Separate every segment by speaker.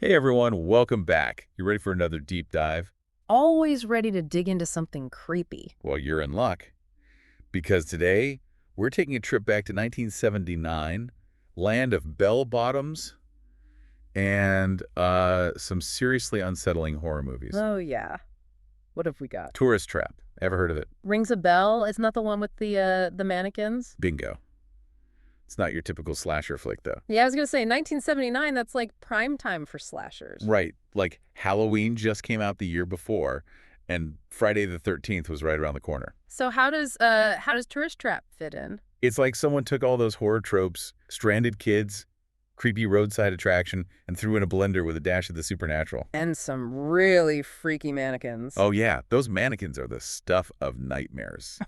Speaker 1: Hey everyone, welcome back. You ready for another deep dive?
Speaker 2: Always ready to dig into something creepy.
Speaker 1: Well, you're in luck because today we're taking a trip back to 1979, land of bell bottoms and some seriously unsettling horror movies.
Speaker 2: Oh, yeah. What have we got?
Speaker 1: Tourist Trap. Ever heard of it?
Speaker 2: Rings a bell. Isn't that the one with the mannequins?
Speaker 1: Bingo. It's not your typical slasher flick, though.
Speaker 2: Yeah, I was gonna say 1979. That's like prime time for slashers.
Speaker 1: Right. Like Halloween just came out the year before, and Friday the 13th was right around the corner.
Speaker 2: So how does Tourist Trap fit in?
Speaker 1: It's like someone took all those horror tropes, stranded kids, creepy roadside attraction, and threw in a blender with a dash of the supernatural.
Speaker 2: And some really freaky mannequins.
Speaker 1: Oh yeah, those mannequins are the stuff of nightmares.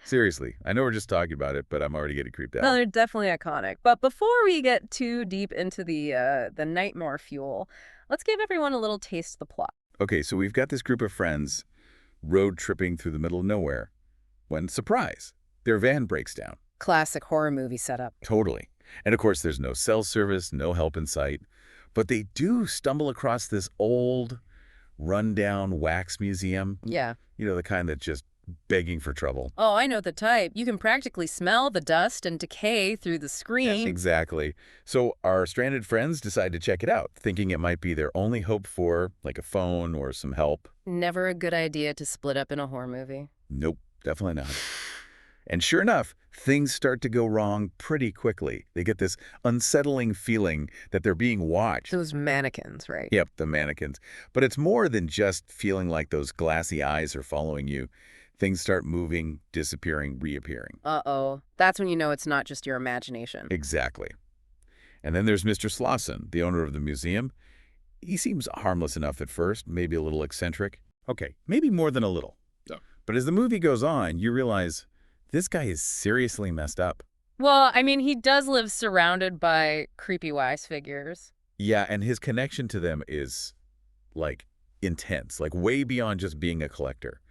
Speaker 1: Seriously, I know we're just talking about it, but I'm already getting creeped
Speaker 2: No,
Speaker 1: out.
Speaker 2: they're definitely iconic. But before we get too deep into the nightmare fuel, let's give everyone a little taste of the plot.
Speaker 1: Okay, so we've got this group of friends road tripping through the middle of nowhere when, surprise, their van breaks down.
Speaker 2: Classic horror movie setup.
Speaker 1: Totally. And of course, there's no cell service, no help in sight. But they do stumble across this old, rundown wax museum.
Speaker 2: Yeah.
Speaker 1: You know, the kind that's just begging for trouble.
Speaker 2: Oh, I know the type. You can practically smell the dust and decay through the
Speaker 1: Yes,
Speaker 2: screen.
Speaker 1: exactly. So our stranded friends decide to check it out, thinking it might be their only hope for, like, a phone or some help.
Speaker 2: Never a good idea to split up in a horror movie.
Speaker 1: Nope, definitely not. And sure enough, things start to go wrong pretty quickly. They get this unsettling feeling that they're being watched.
Speaker 2: Those mannequins, right?
Speaker 1: Yep, the mannequins. But it's more than just feeling like those glassy eyes are following you. Things start moving, disappearing, reappearing.
Speaker 2: Uh-oh. That's when you know it's not just your imagination.
Speaker 1: Exactly. And then there's Mr. Slauson, the owner of the museum. He seems harmless enough at first, maybe a little eccentric. Okay, maybe more than a little.
Speaker 3: Yeah.
Speaker 1: But as the movie goes on, you realize this guy is seriously messed up.
Speaker 2: Well, I mean, he does live surrounded by creepy wise figures.
Speaker 1: Yeah, and his connection to them is, like, intense, like way beyond just being a collector.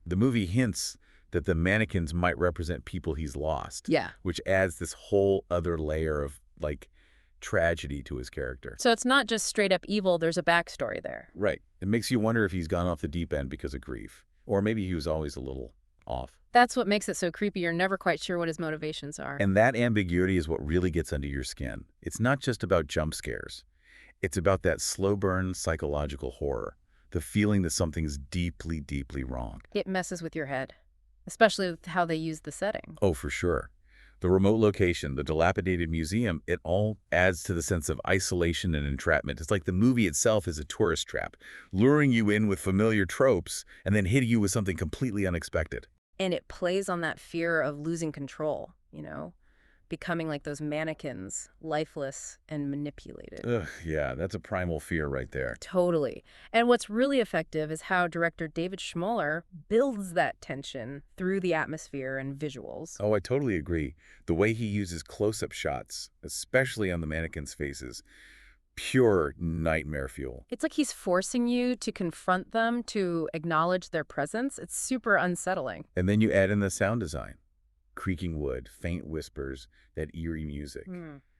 Speaker 1: The movie hints that the mannequins might represent people he's lost,
Speaker 2: Yeah.
Speaker 1: which adds this whole other layer of, like, tragedy to his character.
Speaker 2: So it's not just straight up evil, there's a backstory there.
Speaker 1: Right. It makes you wonder if he's gone off the deep end because of grief. Or maybe he was always a little off.
Speaker 2: That's what makes it so creepy. You're never quite sure what his motivations are.
Speaker 1: And that ambiguity is what really gets under your skin. It's not just about jump scares. It's about that slow burn psychological horror. The feeling that something's deeply, deeply wrong.
Speaker 2: It messes with your head, especially with how they use the setting.
Speaker 1: Oh, for sure. The remote location, the dilapidated museum, it all adds to the sense of isolation and entrapment. It's like the movie itself is a tourist trap, luring you in with familiar tropes and then hitting you with something completely unexpected.
Speaker 2: And it plays on that fear of losing control, becoming like those mannequins, lifeless and manipulated.
Speaker 1: Ugh, yeah, that's a primal fear right there.
Speaker 2: Totally. And what's really effective is how director David Schmoller builds that tension through the atmosphere and visuals.
Speaker 1: Oh, I totally agree. The way he uses close-up shots, especially on the mannequins' faces, pure nightmare fuel.
Speaker 2: It's like he's forcing you to confront them, to acknowledge their presence. It's super unsettling.
Speaker 1: And then you add in the sound design. Creaking wood, faint whispers, that eerie music.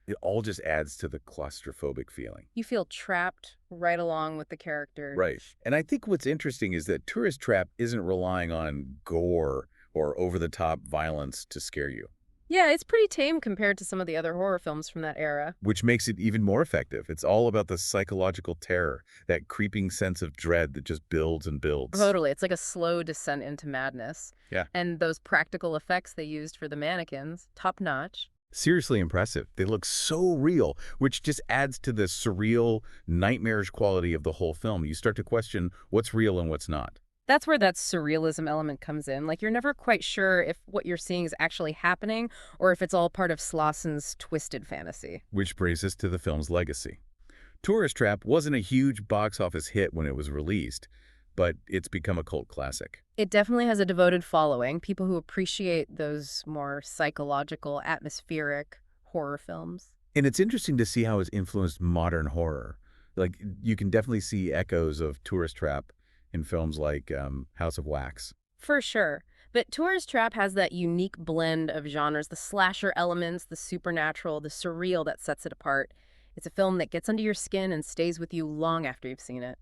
Speaker 1: It all just adds to the claustrophobic feeling.
Speaker 2: You feel trapped right along with the characters.
Speaker 1: Right. And I think what's interesting is that Tourist Trap isn't relying on gore or over-the-top violence to scare you,
Speaker 2: Yeah, it's pretty tame compared to some of the other horror films from that era.
Speaker 1: which makes it even more effective. It's all about the psychological terror, that creeping sense of dread that just builds and builds.
Speaker 2: Totally. It's like a slow descent into madness.
Speaker 1: Yeah.
Speaker 2: And those practical effects they used for the mannequins, top notch.
Speaker 1: Seriously impressive. They look so real, which just adds to the surreal, nightmarish quality of the whole film. You start to question what's real and what's not.
Speaker 2: That's where that surrealism element comes in. Like, you're never quite sure if what you're seeing is actually happening or if it's all part of Slosson's twisted fantasy.
Speaker 1: Which brings us to the film's legacy. Tourist Trap wasn't a huge box office hit when it was released, but it's become a cult classic.
Speaker 2: It definitely has a devoted following, people who appreciate those more psychological, atmospheric horror films.
Speaker 1: And it's interesting to see how it's influenced modern horror. Like, you can definitely see echoes of Tourist Trap in films like House of Wax.
Speaker 2: For sure. But Tourist Trap has that unique blend of genres, the slasher elements, the supernatural, the surreal that sets it apart. It's a film that gets under your skin and stays with you long after you've seen it.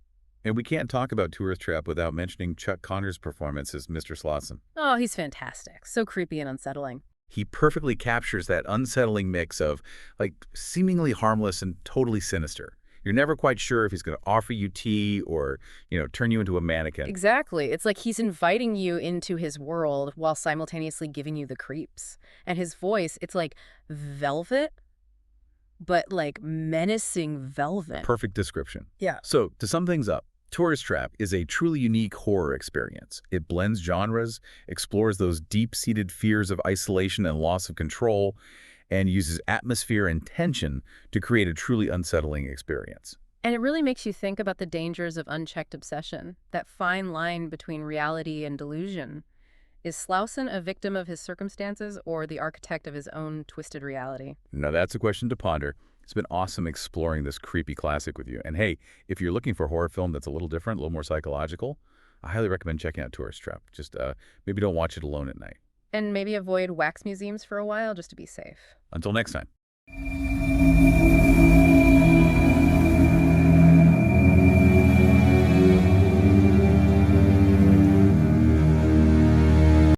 Speaker 1: And we can't talk about Tourist Trap without mentioning Chuck Connor's performance as Mr. Slauson.
Speaker 2: Oh, he's fantastic. So creepy and unsettling.
Speaker 1: He perfectly captures that unsettling mix of, like, seemingly harmless and totally sinister. You're never quite sure if he's going to offer you tea or, turn you into a mannequin.
Speaker 2: Exactly. It's like he's inviting you into his world while simultaneously giving you the creeps. And his voice, it's like velvet, but like menacing velvet.
Speaker 1: Perfect description.
Speaker 2: Yeah.
Speaker 1: So, to sum things up, Tourist Trap is a truly unique horror experience. It blends genres, explores those deep-seated fears of isolation and loss of control, and uses atmosphere and tension to create a truly unsettling experience.
Speaker 2: And it really makes you think about the dangers of unchecked obsession, that fine line between reality and delusion. Is Slauson a victim of his circumstances or the architect of his own twisted reality?
Speaker 1: Now, that's a question to ponder. It's been awesome exploring this creepy classic with you. And hey, if you're looking for a horror film that's a little different, a little more psychological, I highly recommend checking out Tourist Trap. Just maybe don't watch it alone at night.
Speaker 2: And maybe avoid wax museums for a while just to be safe.
Speaker 1: Until next time.